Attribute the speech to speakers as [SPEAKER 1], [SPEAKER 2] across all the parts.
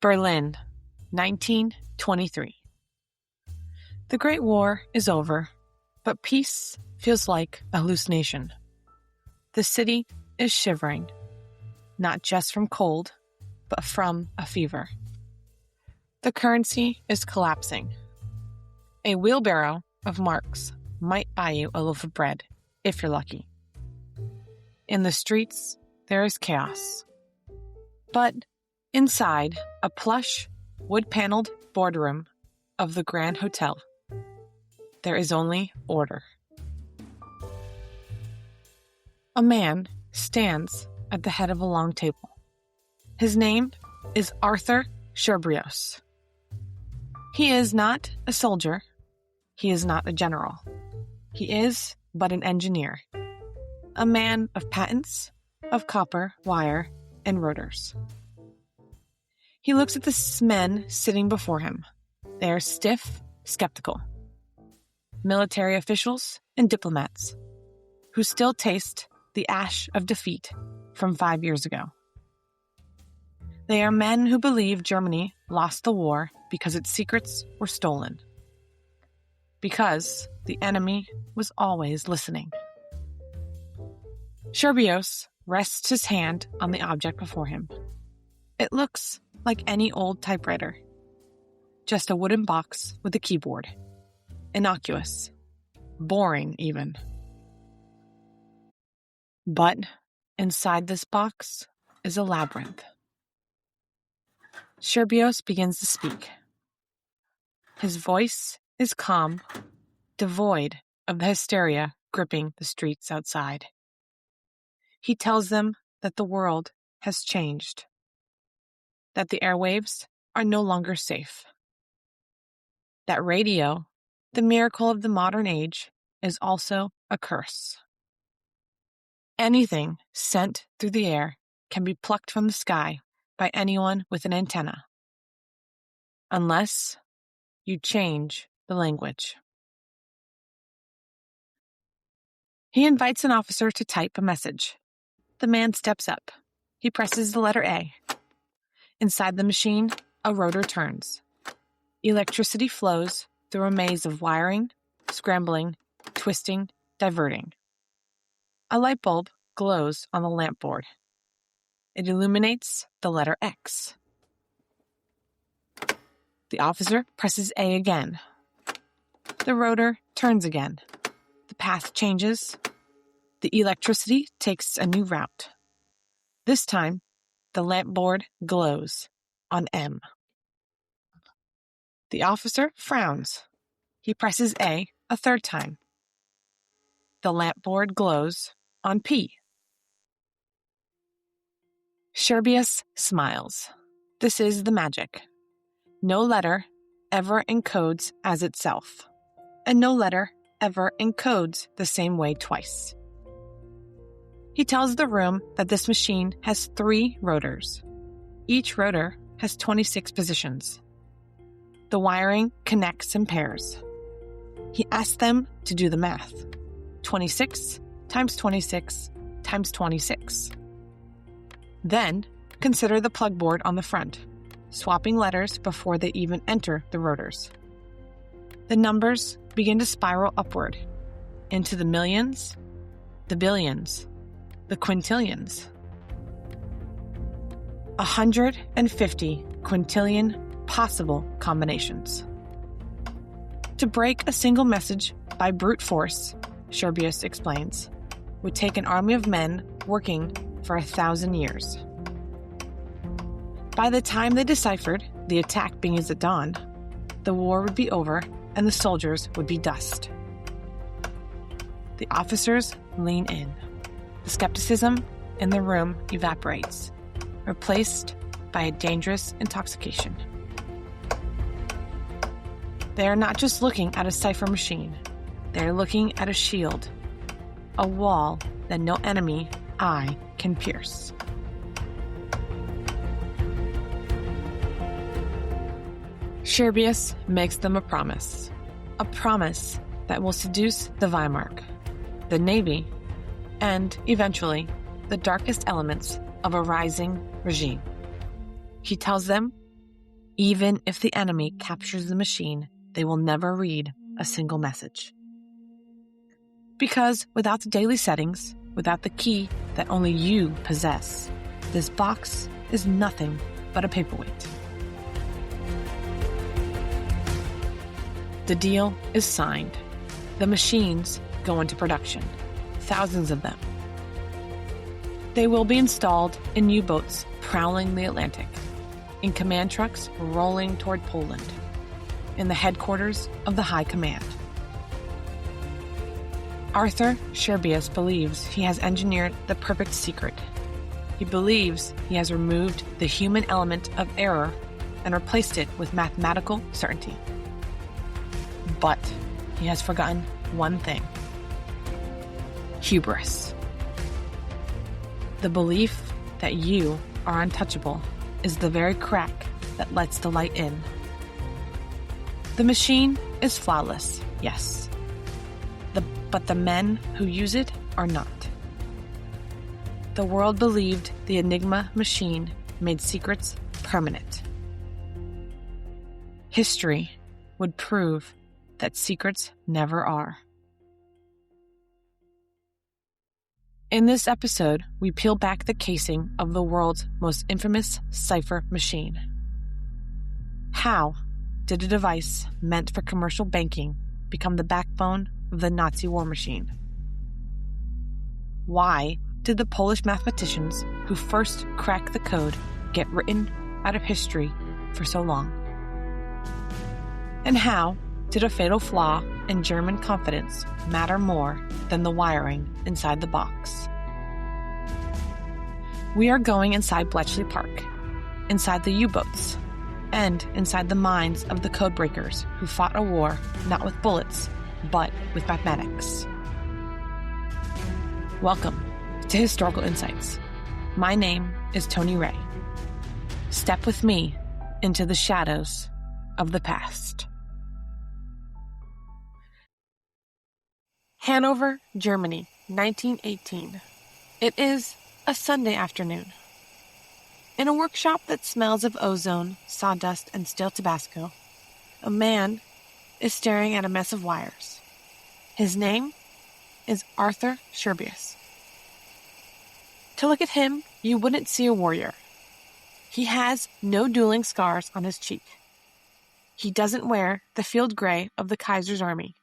[SPEAKER 1] Berlin, 1923. The Great War is over, but peace feels like a hallucination. The city is shivering, not just from cold, but from a fever. The currency is collapsing. A wheelbarrow of marks might buy you a loaf of bread, if you're lucky. In the streets, there is chaos. But inside a plush, wood-paneled boardroom of the Grand Hotel, there is only order. A man stands at the head of a long table. His name is Arthur Scherbius. He is not a soldier. He is not a general. He is but an engineer, a man of patents, of copper, wire, and rotors. He looks at the men sitting before him. They are stiff, skeptical. Military officials and diplomats who still taste the ash of defeat from 5 years ago. They are men who believe Germany lost the war because its secrets were stolen. Because the enemy was always listening. Scherbius rests his hand on the object before him. It looks like any old typewriter. Just a wooden box with a keyboard. Innocuous. Boring, even. But inside this box is a labyrinth. Scherbius begins to speak. His voice is calm, devoid of the hysteria gripping the streets outside. He tells them that the world has changed, that the airwaves are no longer safe, that radio, the miracle of the modern age, is also a curse. Anything sent through the air can be plucked from the sky by anyone with an antenna, unless you change the language. He invites an officer to type a message. The man steps up. He presses the letter A. Inside the machine, a rotor turns. Electricity flows through a maze of wiring, scrambling, twisting, diverting. A light bulb glows on the lamp board. It illuminates the letter X. The officer presses A again. The rotor turns again. The path changes. The electricity takes a new route. This time, the lamp board glows on M. The officer frowns. He presses A third time. The lamp board glows on P. Scherbius smiles. This is the magic. No letter ever encodes as itself, and no letter ever encodes the same way twice. He tells the room that this machine has 3 rotors. Each rotor has 26 positions. The wiring connects in pairs. He asks them to do the math. 26 times 26 times 26. Then, consider the plug board on the front, swapping letters before they even enter the rotors. The numbers begin to spiral upward, into the millions, the billions, the quintillions. 150 quintillion possible combinations. To break a single message by brute force, Scherbius explains, would take an army of men working for 1,000 years. By the time they deciphered the attack begins at dawn, the war would be over and the soldiers would be dust. The officers lean in. The skepticism in the room evaporates, replaced by a dangerous intoxication. They are not just looking at a cipher machine. They are looking at a shield, a wall that no enemy eye can pierce. Scherbius makes them a promise that will seduce the Weimar, the Navy, and, eventually, the darkest elements of a rising regime. He tells them Even if the enemy captures the machine, they will never read a single message. Because without the daily settings, without the key that only you possess, this box is nothing but a paperweight. The deal is signed. The machines go into production, thousands of them. They will be installed in U-boats prowling the Atlantic, in command trucks rolling toward Poland, in the headquarters of the High Command. Arthur Scherbius believes he has engineered the perfect secret. He believes he has removed the human element of error and replaced it with mathematical certainty. But he has forgotten one thing: hubris. The belief that you are untouchable is the very crack that lets the light in. The machine is flawless, yes. But the men who use it are not. The world believed the Enigma machine made secrets permanent. History would prove that secrets never are. In this episode, we peel back the casing of the world's most infamous cipher machine. How did a device meant for commercial banking become the backbone of the Nazi war machine? Why did the Polish mathematicians who first cracked the code get written out of history for so long? And how did a fatal flaw in German confidence matter more than the wiring inside the box? We are going inside Bletchley Park, inside the U-boats, and inside the minds of the codebreakers who fought a war not with bullets, but with mathematics. Welcome to Historical Insights. My name is Tony Ray. Step with me into the shadows of the past. Hanover, Germany, 1918. It is a Sunday afternoon. In a workshop that smells of ozone, sawdust, and stale Tabasco, a man is staring at a mess of wires. His name is Arthur Scherbius. To look at him, you wouldn't see a warrior. He has no dueling scars on his cheek. He doesn't wear the field gray of the Kaiser's army.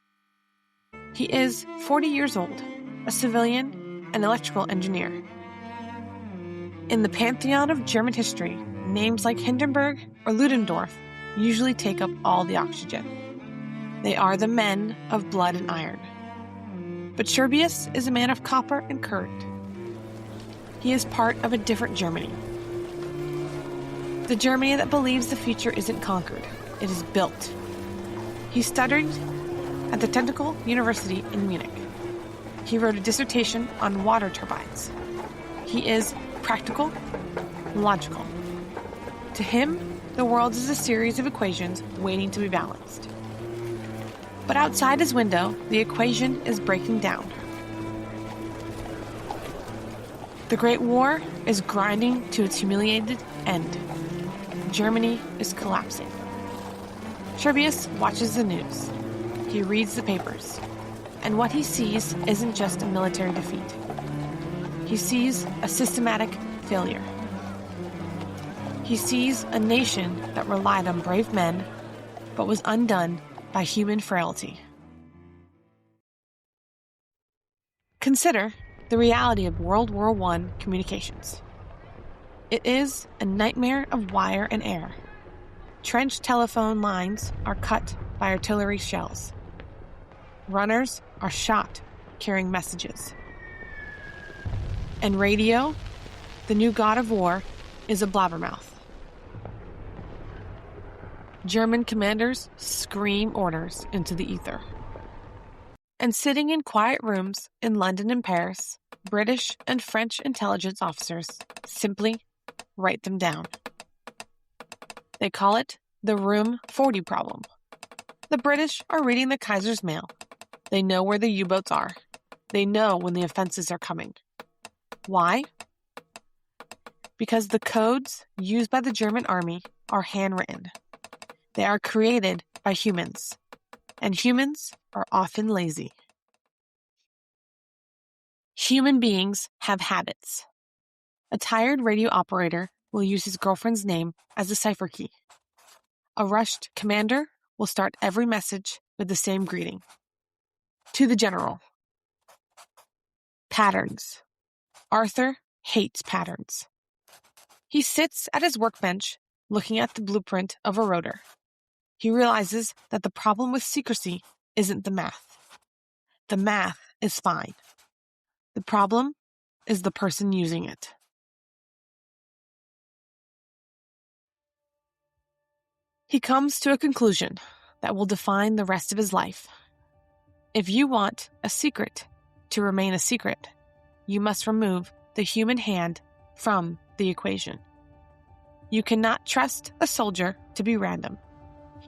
[SPEAKER 1] He is 40 years old, a civilian, an electrical engineer. In the pantheon of German history, names like Hindenburg or Ludendorff usually take up all the oxygen. They are the men of blood and iron. But Scherbius is a man of copper and current. He is part of a different Germany. The Germany that believes the future isn't conquered, it is built. He studied at the Technical University in Munich. He wrote a dissertation on water turbines. He is practical, logical. To him, the world is a series of equations waiting to be balanced. But outside his window, the equation is breaking down. The Great War is grinding to its humiliated end. Germany is collapsing. Scherbius watches the news. He reads the papers. And what he sees isn't just a military defeat. He sees a systematic failure. He sees a nation that relied on brave men, but was undone by human frailty. Consider the reality of World War I communications. It is a nightmare of wire and air. Trench telephone lines are cut by artillery shells. Runners are shot carrying messages. And radio, the new god of war, is a blabbermouth. German commanders scream orders into the ether. And sitting in quiet rooms in London and Paris, British and French intelligence officers simply write them down. They call it the Room 40 problem. The British are reading the Kaiser's mail. They know where the U-boats are. They know when the offenses are coming. Why? Because the codes used by the German army are handwritten, They are created by humans, and humans are often lazy. Human beings have habits. A tired radio operator will use his girlfriend's name as a cipher key. A rushed commander will start every message with the same greeting. To the general. Patterns. Arthur hates patterns. He sits at his workbench looking at the blueprint of a rotor. He realizes that the problem with secrecy isn't the math. The math is fine. The problem is the person using it. He comes to a conclusion that will define the rest of his life. If you want a secret to remain a secret, you must remove the human hand from the equation. You cannot trust a soldier to be random.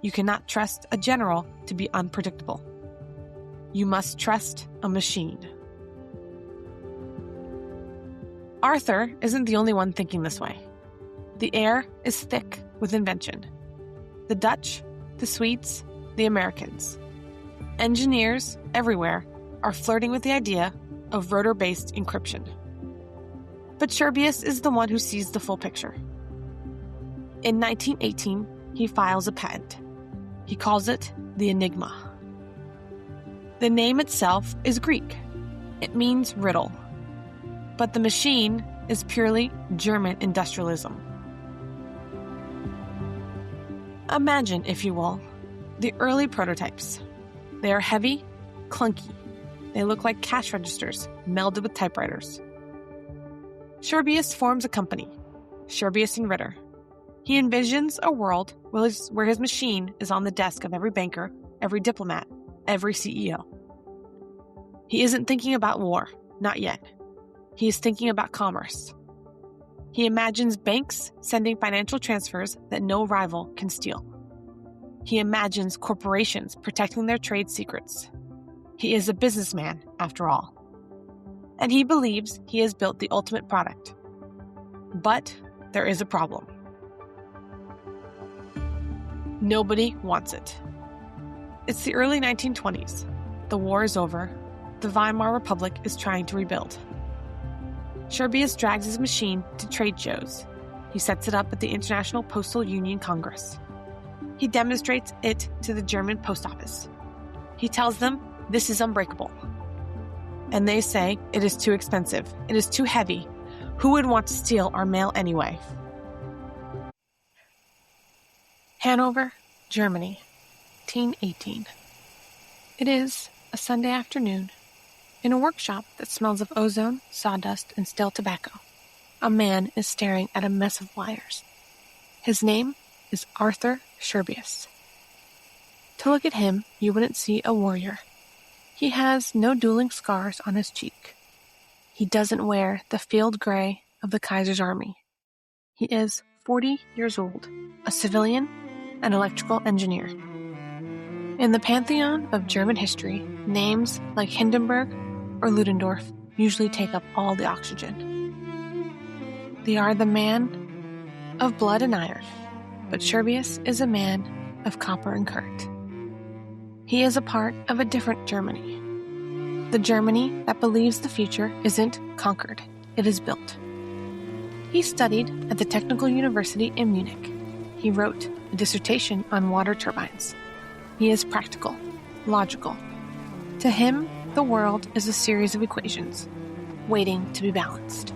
[SPEAKER 1] You cannot trust a general to be unpredictable. You must trust a machine. Arthur isn't the only one thinking this way. The air is thick with invention. The Dutch, the Swedes, the Americans. Engineers everywhere are flirting with the idea of rotor-based encryption. But Scherbius is the one who sees the full picture. In 1918, he files a patent. He calls it the Enigma. The name itself is Greek. It means riddle. But the machine is purely German industrialism. Imagine, if you will, the early prototypes. They are heavy, clunky. They look like cash registers melded with typewriters. Scherbius forms a company, Scherbius and Ritter. He envisions a world where his machine is on the desk of every banker, every diplomat, every CEO. He isn't thinking about war, not yet. He is thinking about commerce. He imagines banks sending financial transfers that no rival can steal. He imagines corporations protecting their trade secrets. He is a businessman, after all. And he believes he has built the ultimate product. But there is a problem. Nobody wants it. It's the early 1920s. The war is over. The Weimar Republic is trying to rebuild. Scherbius drags his machine to trade shows. He sets it up at the International Postal Union Congress. He demonstrates it to the German post office. He tells them this is unbreakable. And they say it is too expensive. It is too heavy. Who would want to steal our mail anyway? Hanover, Germany, 1818. It is a Sunday afternoon. In a workshop that smells of ozone, sawdust, and stale tobacco, a man is staring at a mess of wires. His name is Arthur Scherbius. To look at him, you wouldn't see a warrior. He has no dueling scars on his cheek. He doesn't wear the field gray of the Kaiser's army. He is 40 years old, a civilian, an electrical engineer. In the pantheon of German history, names like Hindenburg or Ludendorff usually take up all the oxygen. They are the man of blood and iron, but Scherbius is a man of copper and current. He is a part of a different Germany. The Germany that believes the future isn't conquered, it is built. He studied at the Technical University in Munich. He wrote a dissertation on water turbines. He is practical, logical. To him, the world is a series of equations, waiting to be balanced.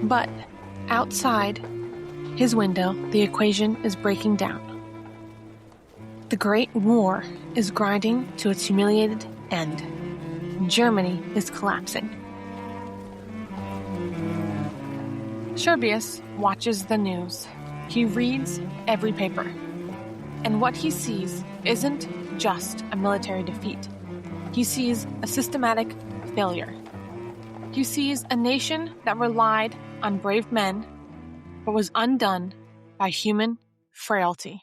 [SPEAKER 1] But outside his window, the equation is breaking down. The Great War is grinding to its humiliated end. Germany is collapsing. Scherbius watches the news. He reads every paper. And what he sees isn't just a military defeat. He sees a systematic failure. He sees a nation that relied on brave men, but was undone by human frailty.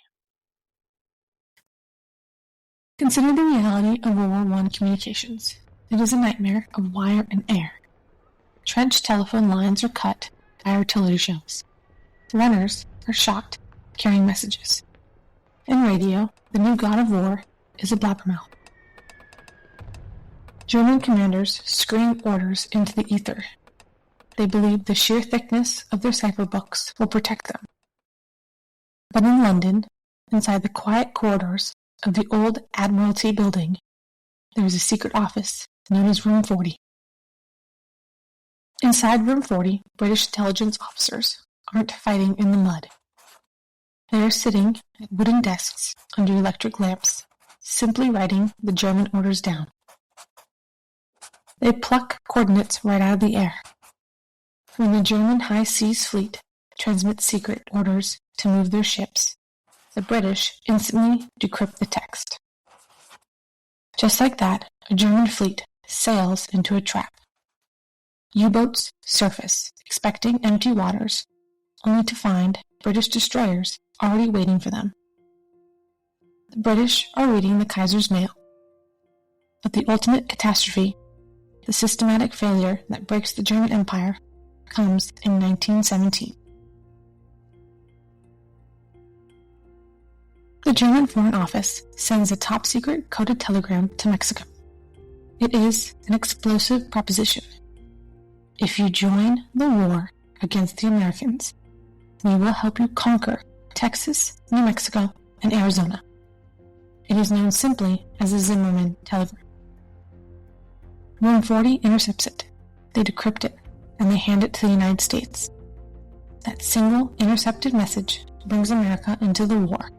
[SPEAKER 1] Consider the reality of World War I communications. It is a nightmare of wire and air. Trench telephone lines are cut by artillery shells. Runners are shot carrying messages. In radio, the new god of war is a blabbermouth. German commanders scream orders into the ether. They believe the sheer thickness of their cipher books will protect them. But in London, inside the quiet corridors of the old Admiralty building, there is a secret office known as Room 40. Inside Room 40, British intelligence officers aren't fighting in the mud. They are sitting at wooden desks under electric lamps, simply writing the German orders down. They pluck coordinates right out of the air. When the German High Seas Fleet transmits secret orders to move their ships, the British instantly decrypt the text. Just like that, a German fleet sails into a trap. U-boats surface, expecting empty waters, only to find British destroyers already waiting for them. The British are reading the Kaiser's mail. But the ultimate catastrophe, the systematic failure that breaks the German Empire, comes in 1917. The German Foreign Office sends a top-secret coded telegram to Mexico. It is an explosive proposition. If you join the war against the Americans, we will help you conquer Texas, New Mexico, and Arizona. It is known simply as the Zimmerman telegram. Room 40 intercepts it. They decrypt it, and they hand it to the United States. That single intercepted message brings America into the war,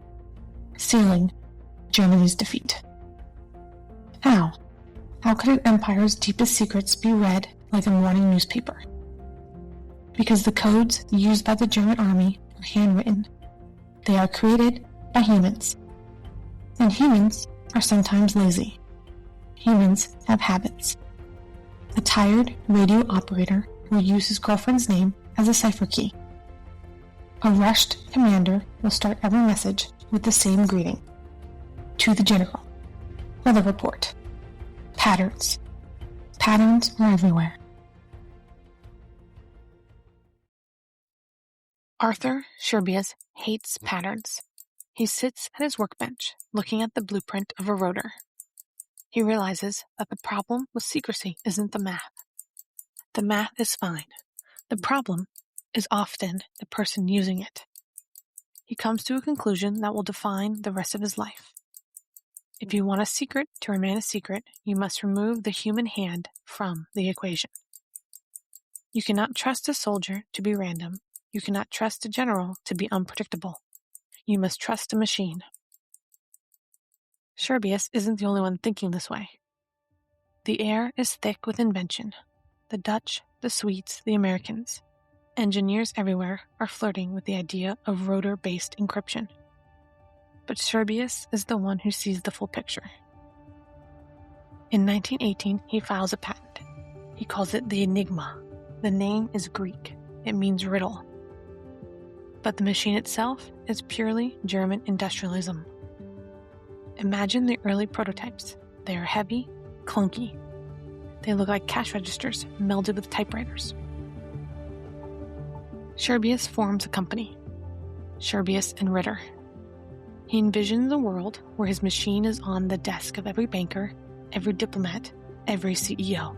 [SPEAKER 1] sealing Germany's defeat. How? How could an empire's deepest secrets be read like a morning newspaper? Because the codes used by the German army are handwritten. They are created by humans. And humans are sometimes lazy. Humans have habits. A tired radio operator will use his girlfriend's name as a cipher key. A rushed commander will start every message with the same greeting. To the general. Weather report. Patterns. Patterns are everywhere. Arthur Scherbius hates patterns. He sits at his workbench, looking at the blueprint of a rotor. He realizes that the problem with secrecy isn't the math. The math is fine. The problem is often the person using it. He comes to a conclusion that will define the rest of his life. If you want a secret to remain a secret, you must remove the human hand from the equation. You cannot trust a soldier to be random. You cannot trust a general to be unpredictable. You must trust a machine. Scherbius isn't the only one thinking this way. The air is thick with invention. The Dutch, the Swedes, the Americans. Engineers everywhere are flirting with the idea of rotor-based encryption. But Scherbius is the one who sees the full picture. In 1918, he files a patent. He calls it the Enigma. The name is Greek. It means riddle. But the machine itself is purely German industrialism. Imagine the early prototypes. They are heavy, clunky. They look like cash registers melded with typewriters. Scherbius forms a company, Scherbius and Ritter. He envisions a world where his machine is on the desk of every banker, every diplomat, every CEO.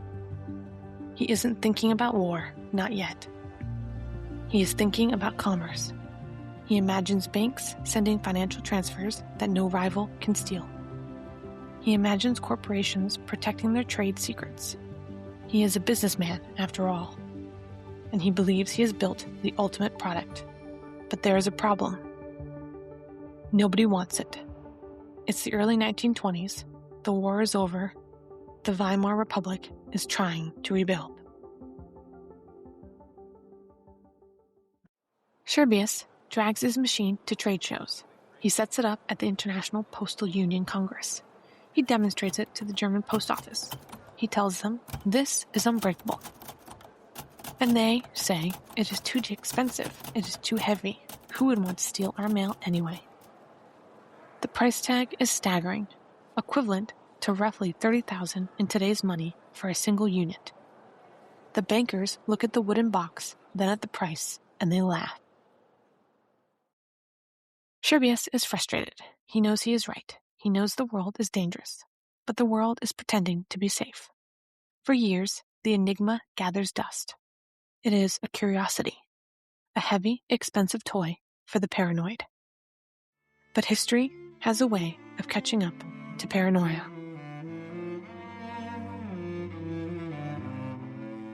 [SPEAKER 1] He isn't thinking about war, not yet. He is thinking about commerce. He imagines banks sending financial transfers that no rival can steal. He imagines corporations protecting their trade secrets. He is a businessman, after all. And he believes he has built the ultimate product. But there is a problem. Nobody wants it. It's the early 1920s. The war is over. The Weimar Republic is trying to rebuild. Scherbius drags his machine to trade shows. He sets it up at the International Postal Union Congress. He demonstrates it to the German Post Office. He tells them, "This is unbreakable." And they say, "It is too expensive. It is too heavy. Who would want to steal our mail anyway?" The price tag is staggering, equivalent to roughly $30,000 in today's money for a single unit. The bankers look at the wooden box, then at the price, and they laugh. Scherbius is frustrated. He knows he is right. He knows the world is dangerous. But the world is pretending to be safe. For years, the Enigma gathers dust. It is a curiosity, a heavy, expensive toy for the paranoid. But history has a way of catching up to paranoia.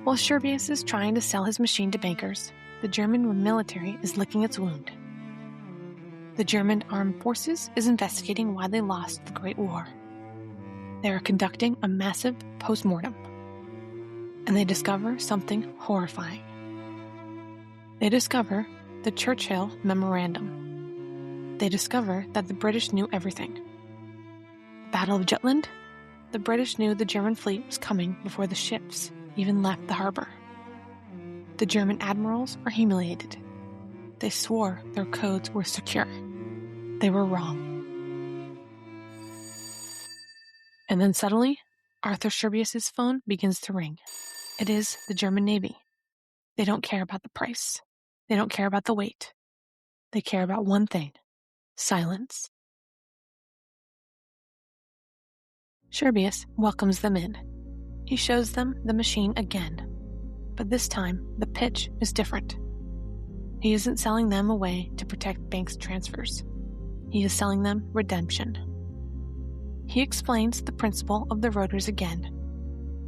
[SPEAKER 1] While Scherbius is trying to sell his machine to bankers, the German military is licking its wound. The German armed forces is investigating why they lost the Great War. They are conducting a massive post-mortem, and they discover something horrifying. They discover the Churchill Memorandum. They discover that the British knew everything. The Battle of Jutland, the British knew the German fleet was coming before the ships even left the harbor. The German admirals are humiliated. They swore their codes were secure. They were wrong. And then suddenly, Arthur Scherbius' phone begins to ring. It is the German Navy. They don't care about the price. They don't care about the weight. They care about one thing: silence. Scherbius welcomes them in. He shows them the machine again. But this time, the pitch is different. He isn't selling them away to protect banks' transfers. He is selling them redemption. He explains the principle of the rotors again.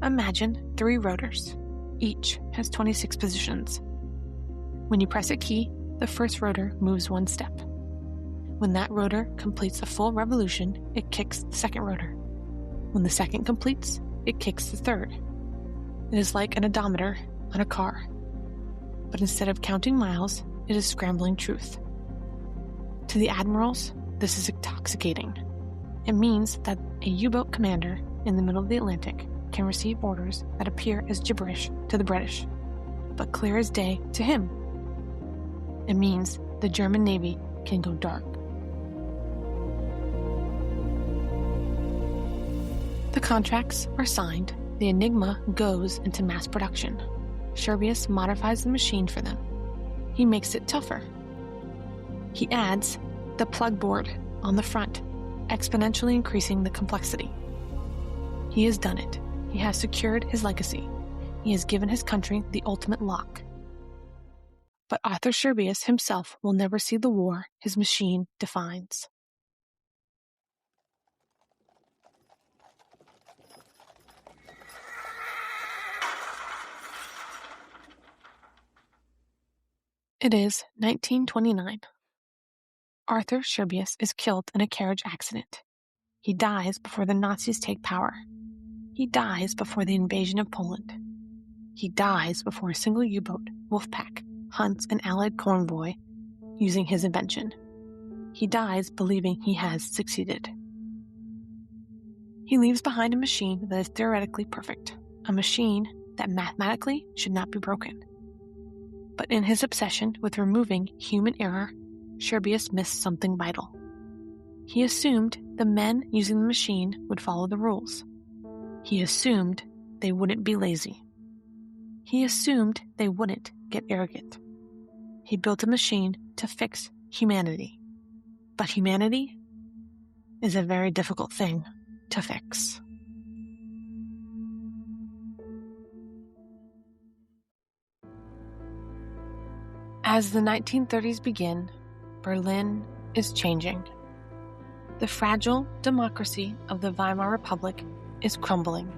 [SPEAKER 1] Imagine 3 rotors. Each has 26 positions. When you press a key, the first rotor moves 1 step. When that rotor completes a full revolution, it kicks the second rotor. When the second completes, it kicks the third. It is like an odometer on a car. But instead of counting miles, it is scrambling truth. To the admirals, this is intoxicating. It means that a U-boat commander in the middle of the Atlantic can receive orders that appear as gibberish to the British, but clear as day to him. It means the German Navy can go dark. The contracts are signed. The Enigma goes into mass production. Scherbius modifies the machine for them. He makes it tougher. He adds the plug board on the front, exponentially increasing the complexity. He has done it. He has secured his legacy. He has given his country the ultimate lock. But Arthur Scherbius himself will never see the war his machine defines. It is 1929. Arthur Scherbius is killed in a carriage accident. He dies before the Nazis take power. He dies before the invasion of Poland. He dies before a single U-boat, Wolfpack, hunts an Allied convoy using his invention. He dies believing he has succeeded. He leaves behind a machine that is theoretically perfect, a machine that mathematically should not be broken. But in his obsession with removing human error, Scherbius missed something vital. He assumed the men using the machine would follow the rules. He assumed they wouldn't be lazy. He assumed they wouldn't get arrogant. He built a machine to fix humanity. But humanity is a very difficult thing to fix. As the 1930s begin, Berlin is changing. The fragile democracy of the Weimar Republic is crumbling,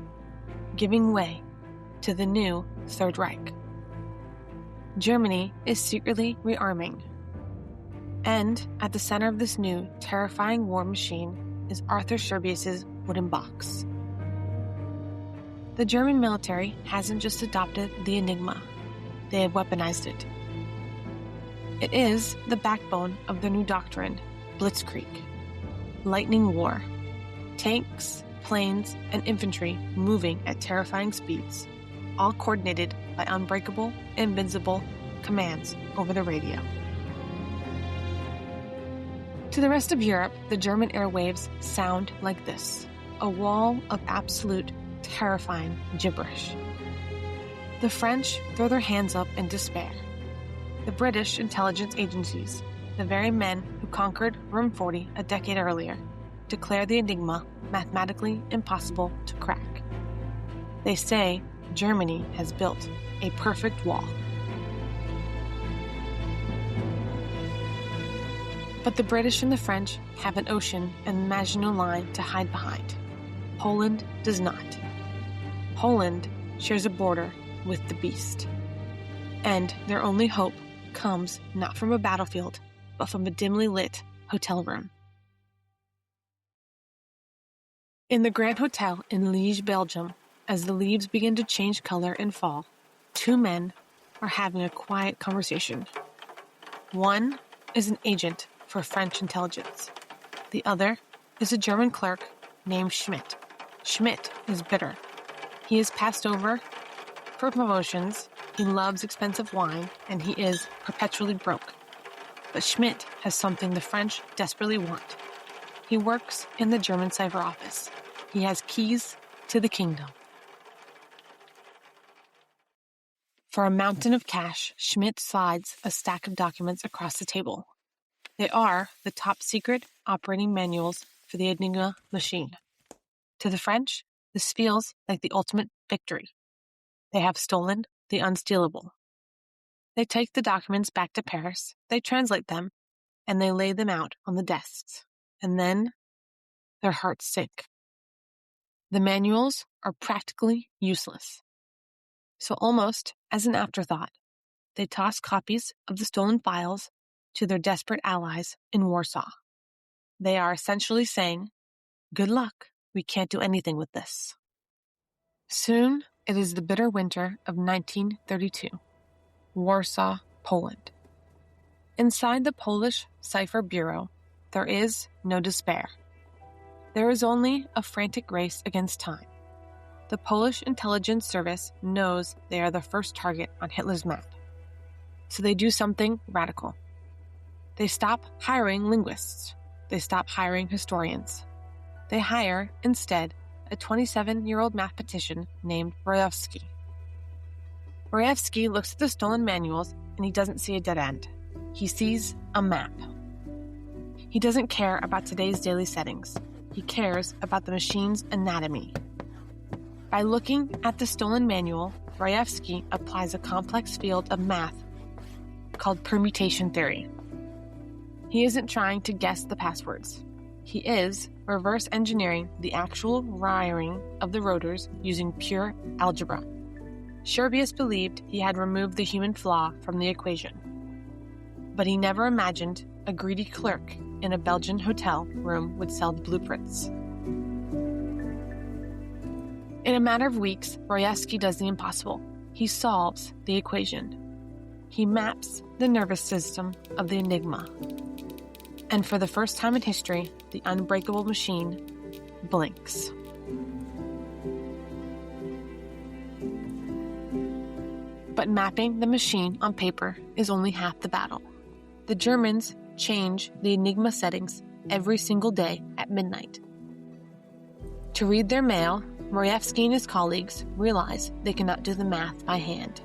[SPEAKER 1] giving way to the new Third Reich. Germany is secretly rearming. And at the center of this new, terrifying war machine is Arthur Scherbius' wooden box. The German military hasn't just adopted the Enigma, they have weaponized it. It is the backbone of the new doctrine, Blitzkrieg, lightning war, tanks, planes, and infantry moving at terrifying speeds, all coordinated by unbreakable, invincible commands over the radio. To the rest of Europe, the German airwaves sound like this, a wall of absolute, terrifying gibberish. The French throw their hands up in despair. The British intelligence agencies, the very men who conquered Room 40 a decade earlier, declare the Enigma mathematically impossible to crack. They say Germany has built a perfect wall. But the British and the French have an ocean and Maginot Line to hide behind. Poland does not. Poland shares a border with the beast. And their only hope comes not from a battlefield, but from a dimly lit hotel room. In the Grand Hotel in Liège, Belgium, as the leaves begin to change color in fall, two men are having a quiet conversation. One is an agent for French intelligence. The other is a German clerk named Schmidt. Schmidt is bitter. He is passed over for promotions, he loves expensive wine, and he is perpetually broke. But Schmidt has something the French desperately want. He works in the German cipher office. He has keys to the kingdom. For a mountain of cash, Schmidt slides a stack of documents across the table. They are the top secret operating manuals for the Enigma machine. To the French, this feels like the ultimate victory. They have stolen the unstealable. They take the documents back to Paris, they translate them, and they lay them out on the desks. And then their hearts sink. The manuals are practically useless. So almost as an afterthought, they toss copies of the stolen files to their desperate allies in Warsaw. They are essentially saying, "Good luck, we can't do anything with this." Soon, it is the bitter winter of 1932. Warsaw, Poland. Inside the Polish Cipher Bureau, there is no despair. There is only a frantic race against time. The Polish intelligence service knows they are the first target on Hitler's map. So they do something radical. They stop hiring linguists. They stop hiring historians. They hire, instead, a 27-year-old mathematician named Rejewski. Rejewski looks at the stolen manuals and he doesn't see a dead end. He sees a map. He doesn't care about today's daily settings. He cares about the machine's anatomy. By looking at the stolen manual, Rejewski applies a complex field of math called permutation theory. He isn't trying to guess the passwords. He is reverse engineering the actual wiring of the rotors using pure algebra. Scherbius believed he had removed the human flaw from the equation. But he never imagined a greedy clerk in a Belgian hotel room would sell the blueprints. In a matter of weeks, Rejewski does the impossible. He solves the equation. He maps the nervous system of the Enigma. And for the first time in history, the Unbreakable machine blinks. But mapping the machine on paper is only half the battle. The Germans change the Enigma settings every single day at midnight. To read their mail, Rejewski and his colleagues realize they cannot do the math by hand.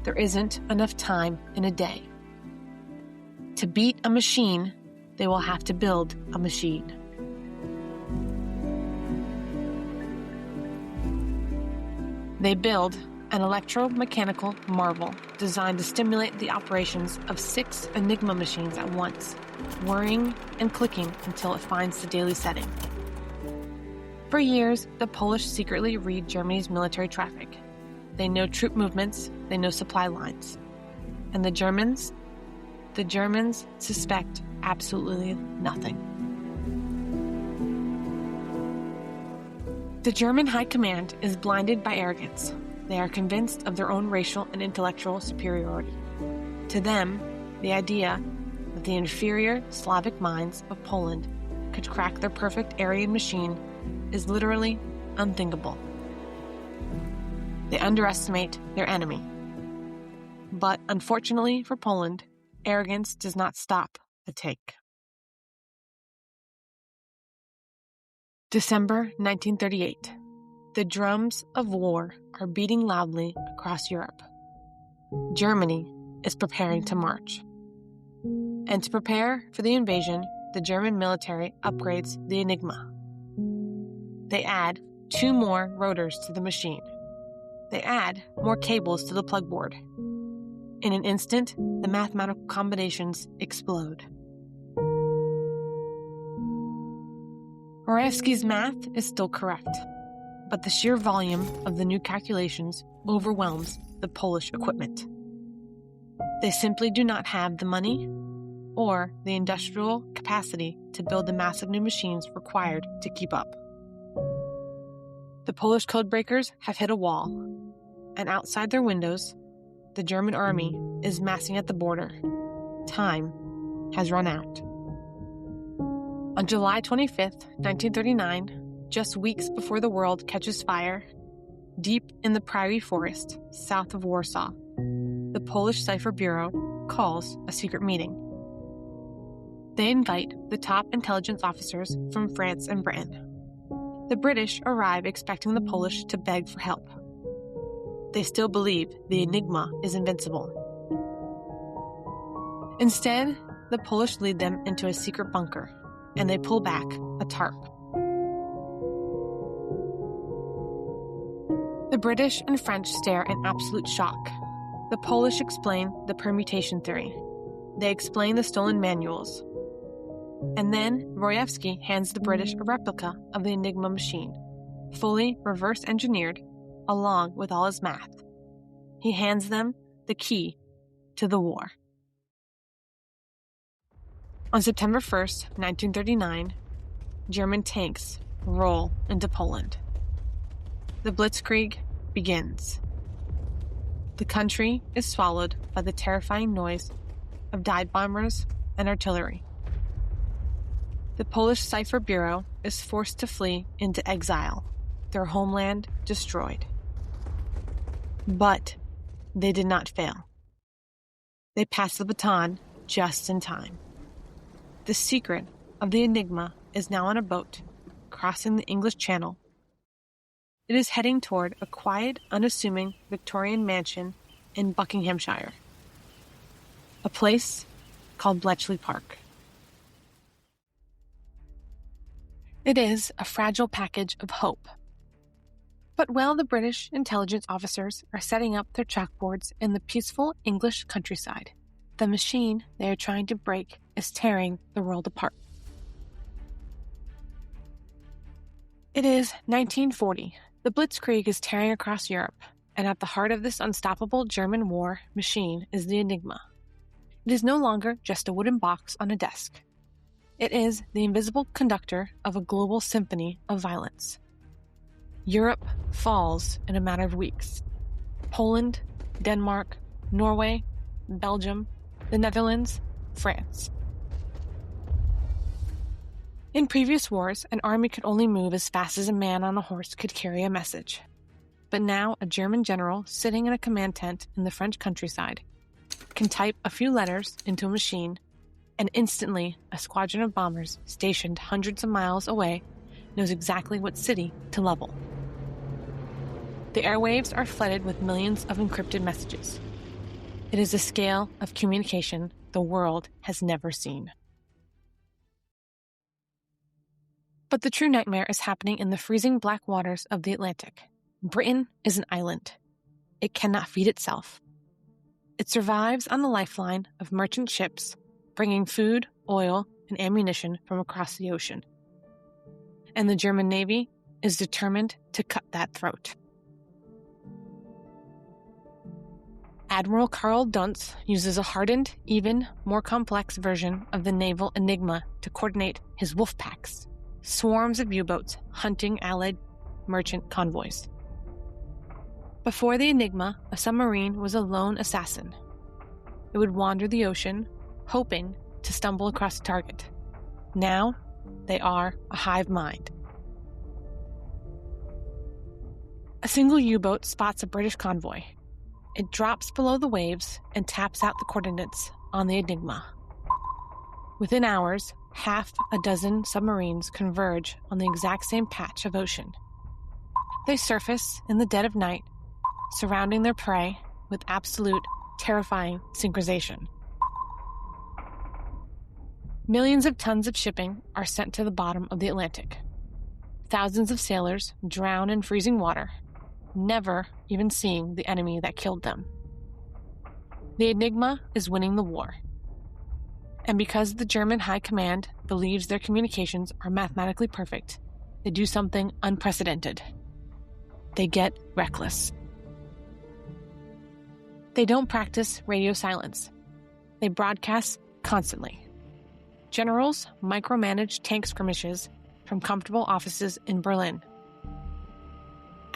[SPEAKER 1] There isn't enough time in a day. To beat a machine, they will have to build a machine. They build an electro-mechanical marvel designed to stimulate the operations of 6 Enigma machines at once, whirring and clicking until it finds the daily setting. For years, the Polish secretly read Germany's military traffic. They know troop movements, they know supply lines. And the Germans suspect absolutely nothing. The German high command is blinded by arrogance. They are convinced of their own racial and intellectual superiority. To them, the idea that the inferior Slavic minds of Poland could crack their perfect Aryan machine is literally unthinkable. They underestimate their enemy. But unfortunately for Poland, arrogance does not stop the take. December 1938. The drums of war are beating loudly across Europe. Germany is preparing to march. And to prepare for the invasion, the German military upgrades the Enigma. They add 2 more rotors to the machine. They add more cables to the plug board. In an instant, the mathematical combinations explode. Rejewski's math is still correct, but the sheer volume of the new calculations overwhelms the Polish equipment. They simply do not have the money or the industrial capacity to build the massive new machines required to keep up. The Polish codebreakers have hit a wall, and outside their windows, the German army is massing at the border. Time has run out. On July 25th, 1939, just weeks before the world catches fire, deep in the prairie forest south of Warsaw, the Polish Cipher Bureau calls a secret meeting. They invite the top intelligence officers from France and Britain. The British arrive expecting the Polish to beg for help. They still believe the Enigma is invincible. Instead, the Polish lead them into a secret bunker, and they pull back a tarp. The British and French stare in absolute shock. The Polish explain the permutation theory. They explain the stolen manuals. And then Rejewski hands the British a replica of the Enigma machine, fully reverse-engineered, along with all his math. He hands them the key to the war. On September 1st, 1939, German tanks roll into Poland. The Blitzkrieg begins. The country is swallowed by the terrifying noise of dive bombers and artillery. The Polish Cipher Bureau is forced to flee into exile, their homeland destroyed. But they did not fail. They passed the baton just in time. The secret of the Enigma is now on a boat, crossing the English Channel. It is heading toward a quiet, unassuming Victorian mansion in Buckinghamshire, a place called Bletchley Park. It is a fragile package of hope. But while the British intelligence officers are setting up their chalkboards in the peaceful English countryside, the machine they are trying to break is tearing the world apart. It is 1940. The Blitzkrieg is tearing across Europe, and at the heart of this unstoppable German war machine is the Enigma. It is no longer just a wooden box on a desk. It is the invisible conductor of a global symphony of violence. Europe falls in a matter of weeks. Poland, Denmark, Norway, Belgium, the Netherlands, France. In previous wars, an army could only move as fast as a man on a horse could carry a message. But now a German general sitting in a command tent in the French countryside can type a few letters into a machine, and instantly a squadron of bombers stationed hundreds of miles away knows exactly what city to level. The airwaves are flooded with millions of encrypted messages. It is a scale of communication the world has never seen. But the true nightmare is happening in the freezing black waters of the Atlantic. Britain is an island. It cannot feed itself. It survives on the lifeline of merchant ships bringing food, oil, and ammunition from across the ocean. And the German Navy is determined to cut that throat. Admiral Karl Duntz uses a hardened, even more complex version of the naval Enigma to coordinate his wolf packs, swarms of U-boats hunting Allied merchant convoys. Before the Enigma, a submarine was a lone assassin. It would wander the ocean, hoping to stumble across a target. Now, they are a hive mind. A single U-boat spots a British convoy. It drops below the waves and taps out the coordinates on the Enigma. Within hours, half a dozen submarines converge on the exact same patch of ocean. They surface in the dead of night, surrounding their prey with absolute, terrifying synchronization. Millions of tons of shipping are sent to the bottom of the Atlantic. Thousands of sailors drown in freezing water, never even seeing the enemy that killed them. The Enigma is winning the war. And because the German High Command believes their communications are mathematically perfect, they do something unprecedented. They get reckless. They don't practice radio silence. They broadcast constantly. Generals micromanage tank skirmishes from comfortable offices in Berlin.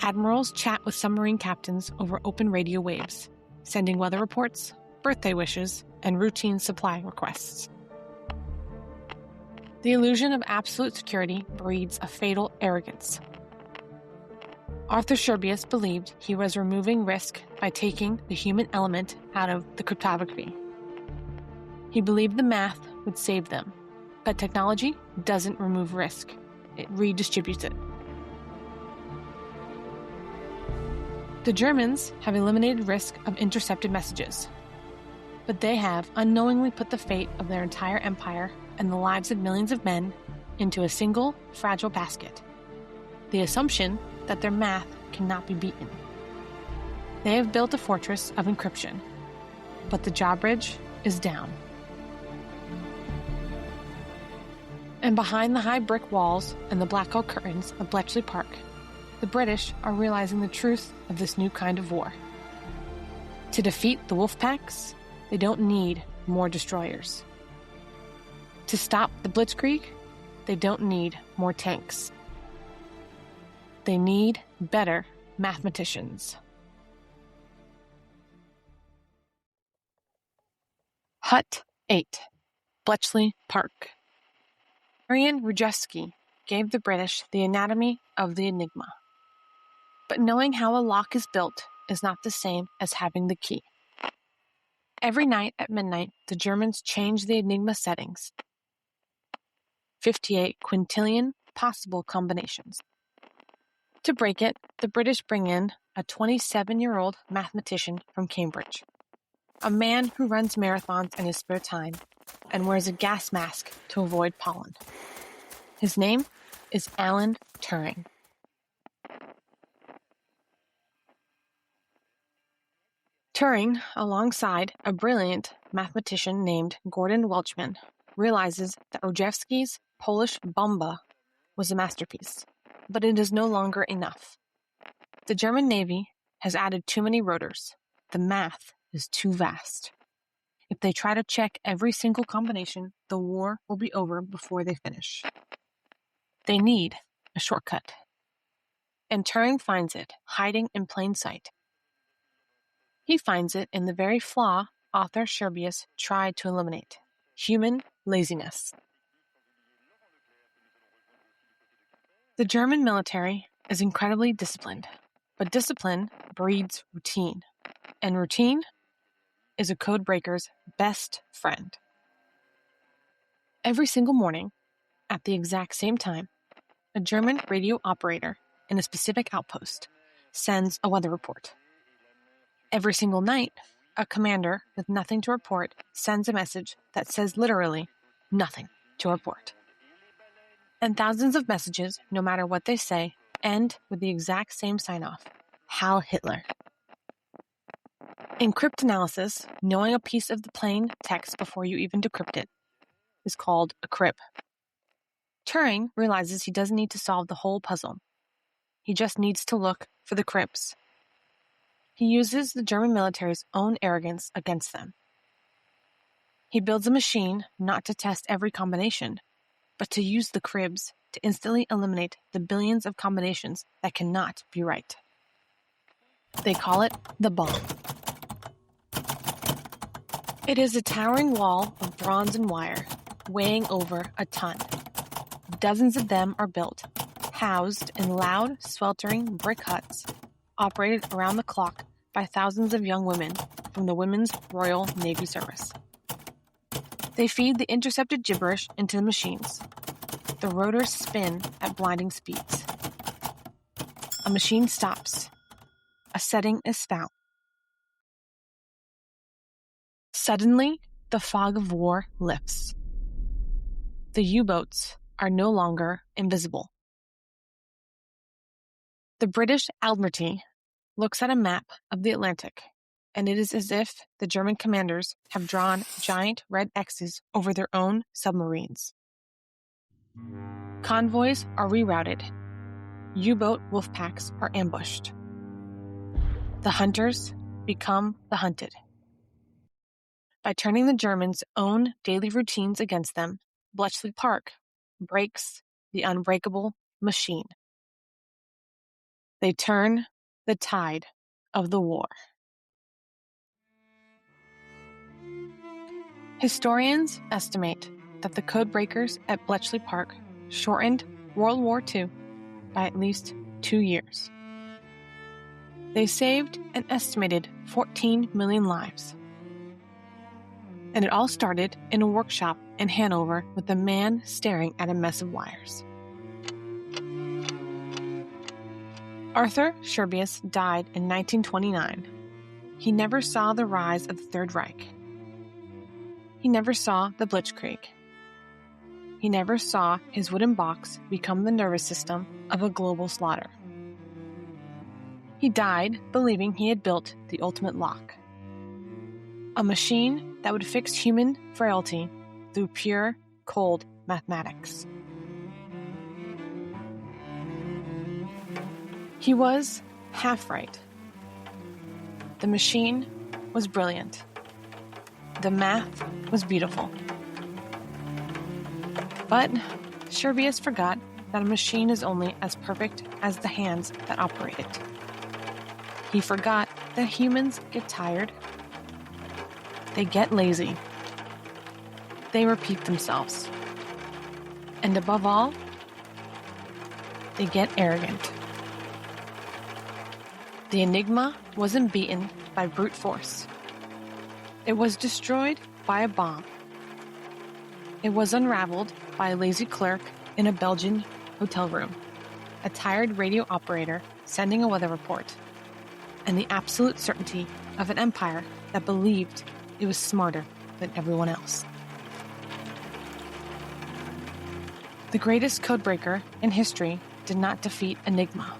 [SPEAKER 1] Admirals chat with submarine captains over open radio waves, sending weather reports, birthday wishes, and routine supply requests. The illusion of absolute security breeds a fatal arrogance. Arthur Scherbius believed he was removing risk by taking the human element out of the cryptography. He believed the math would save them, but technology doesn't remove risk. It redistributes it. The Germans have eliminated risk of intercepted messages, but they have unknowingly put the fate of their entire empire and the lives of millions of men into a single, fragile basket. The assumption that their math cannot be beaten. They have built a fortress of encryption, but the drawbridge is down. And behind the high brick walls and the blackout curtains of Bletchley Park, the British are realizing the truth of this new kind of war. To defeat the wolf packs, they don't need more destroyers. To stop the blitzkrieg, they don't need more tanks. They need better mathematicians. Hut 8, Bletchley Park. Marian Rejewski gave the British the anatomy of the Enigma. But knowing how a lock is built is not the same as having the key. Every night at midnight, the Germans change the Enigma settings. 58 quintillion possible combinations. To break it, the British bring in a 27-year-old mathematician from Cambridge, a man who runs marathons in his spare time and wears a gas mask to avoid pollen. His name is Alan Turing. Turing, alongside a brilliant mathematician named Gordon Welchman, realizes that Rejewski's Polish bomba was a masterpiece, but it is no longer enough. The German Navy has added too many rotors. The math is too vast. If they try to check every single combination, the war will be over before they finish. They need a shortcut. And Turing finds it, hiding in plain sight. He finds it in the very flaw Arthur Scherbius tried to eliminate: human laziness. The German military is incredibly disciplined, but discipline breeds routine, and routine is a code breaker's best friend. Every single morning, at the exact same time, a German radio operator in a specific outpost sends a weather report. Every single night, a commander with nothing to report sends a message that says literally nothing to report. And thousands of messages, no matter what they say, end with the exact same sign-off: Heil Hitler. In cryptanalysis, knowing a piece of the plain text before you even decrypt it is called a crib. Turing realizes he doesn't need to solve the whole puzzle. He just needs to look for the cribs. He uses the German military's own arrogance against them. He builds a machine not to test every combination, but to use the cribs to instantly eliminate the billions of combinations that cannot be right. They call it the bomb. It is a towering wall of bronze and wire, weighing over a ton. Dozens of them are built, housed in loud, sweltering brick huts, operated around the clock by thousands of young women from the Women's Royal Navy Service. They feed the intercepted gibberish into the machines. The rotors spin at blinding speeds. A machine stops. A setting is found. Suddenly, the fog of war lifts. The U-boats are no longer invisible. The British Admiralty looks at a map of the Atlantic, and it is as if the German commanders have drawn giant red X's over their own submarines. Convoys are rerouted. U-boat wolf packs are ambushed. The hunters become the hunted. By turning the Germans' own daily routines against them, Bletchley Park breaks the unbreakable machine. They turn the tide of the war. Historians estimate that the codebreakers at Bletchley Park shortened World War II by at least 2 years. They saved an estimated 14 million lives. And it all started in a workshop in Hanover with a man staring at a mess of wires. Arthur Scherbius died in 1929. He never saw the rise of the Third Reich. He never saw the Blitzkrieg. He never saw his wooden box become the nervous system of a global slaughter. He died believing he had built the ultimate lock. A machine that would fix human frailty through pure, cold mathematics. He was half right. The machine was brilliant. The math was beautiful. But Scherbius forgot that a machine is only as perfect as the hands that operate it. He forgot that humans get tired. They get lazy. They repeat themselves. And above all, they get arrogant. The Enigma wasn't beaten by brute force. It was destroyed by a bomb. It was unraveled by a lazy clerk in a Belgian hotel room, a tired radio operator sending a weather report, and the absolute certainty of an empire that believed it was smarter than everyone else. The greatest codebreaker in history did not defeat Enigma.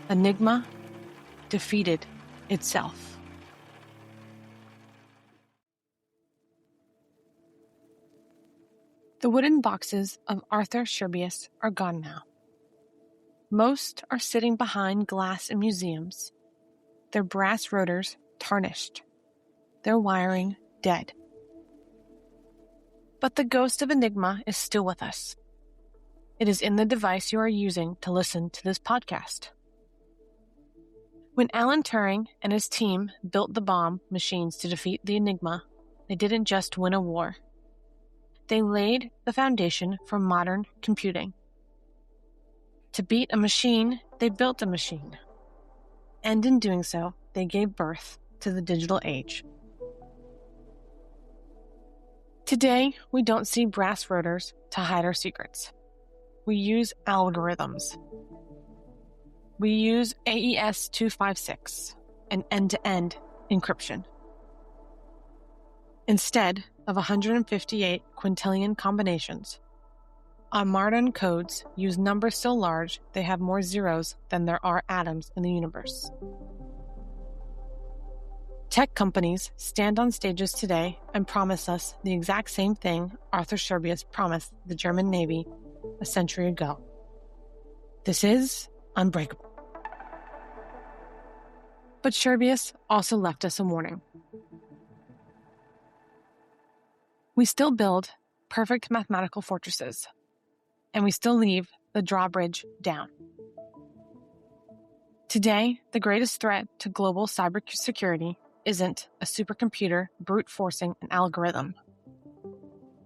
[SPEAKER 1] Enigma defeated itself. The wooden boxes of Arthur Scherbius are gone now. Most are sitting behind glass in museums, their brass rotors tarnished, their wiring dead. But the ghost of Enigma is still with us. It is in the device you are using to listen to this podcast. When Alan Turing and his team built the bomb machines to defeat the Enigma, they didn't just win a war. They laid the foundation for modern computing. To beat a machine, they built a machine. And in doing so, they gave birth to the digital age. Today, we don't see brass rotors to hide our secrets. We use algorithms. We use AES 256 and end-to-end encryption. Instead of 158 quintillion combinations, our modern codes use numbers so large they have more zeros than there are atoms in the universe. Tech companies stand on stages today and promise us the exact same thing Arthur Scherbius promised the German Navy a century ago. This is Unbreakable. But Scherbius also left us a warning. We still build perfect mathematical fortresses, and we still leave the drawbridge down. Today, the greatest threat to global cybersecurity isn't a supercomputer brute forcing an algorithm.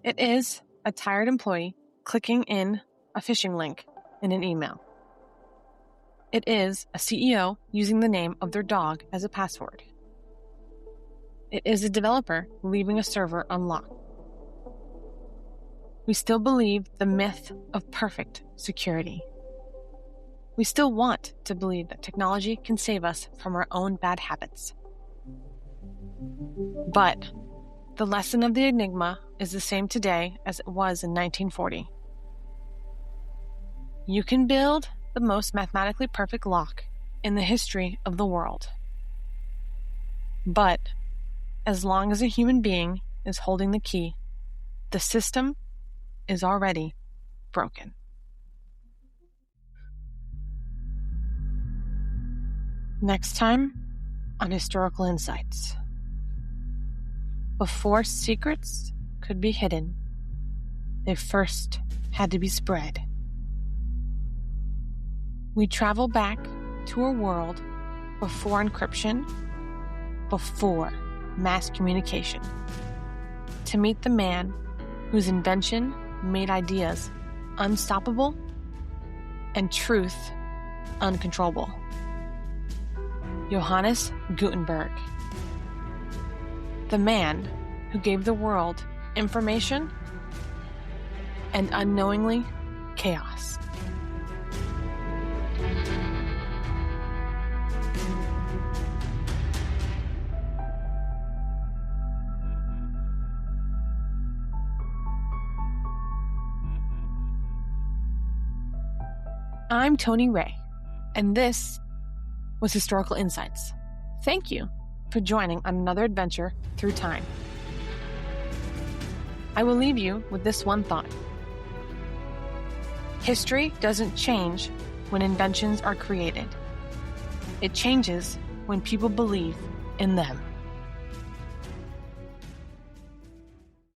[SPEAKER 1] It is a tired employee clicking in a phishing link in an email. It is a CEO using the name of their dog as a password. It is a developer leaving a server unlocked. We still believe the myth of perfect security. We still want to believe that technology can save us from our own bad habits. But The lesson of the Enigma is the same today as it was in 1940. You can build the most mathematically perfect lock in the history of the world. But as long as a human being is holding the key, the system is already broken. Next time on Historical Insights. Before secrets could be hidden, they first had to be spread. We travel back to a world before encryption, before mass communication, to meet the man whose invention made ideas unstoppable and truth uncontrollable. Johannes Gutenberg. The man who gave the world information and unknowingly chaos. I'm Tony Ray, and this was Historical Insights. Thank you for joining on another adventure through time. I will leave you with this one thought. History doesn't change when inventions are created. It changes when people believe in them.